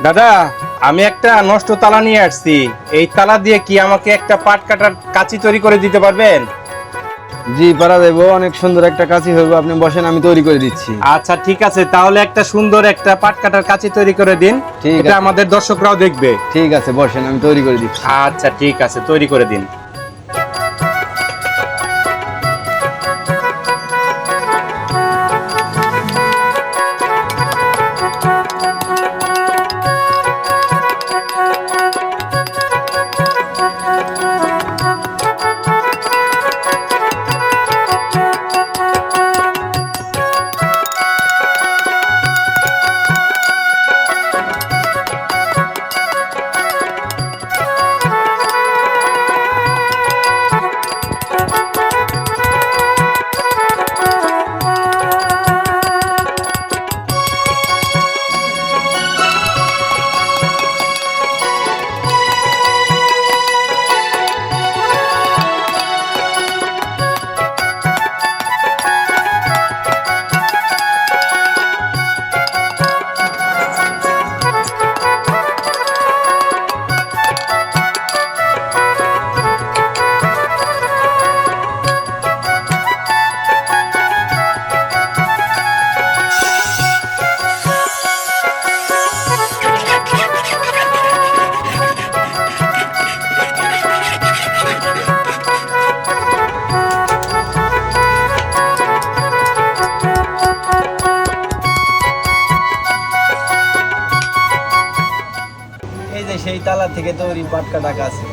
দাদা, আমি একটা নষ্ট তালা নিয়ে আসছি। এই তালা দিয়ে কি আমাকে একটা পাট কাটার কাঁচি তৈরি করে দিতে পারবেন? জি পারা দেবো, অনেক সুন্দর একটা কাঁচি হইব। আপনি বসেন, আমি তৈরি করে দিচ্ছি। আচ্ছা ঠিক আছে, তাহলে একটা সুন্দর একটা পাট কাটার কাঁচি তৈরি করে দিন। ঠিক এটা আছে। আমাদের দর্শকরাও দেখবে। ঠিক আছে, বসেন, আমি তৈরি করে দিচ্ছি। আচ্ছা ঠিক আছে, তৈরি করে দিন। এই যে সেই তালা থেকে তৈরি পাটকাটা কাঁচি।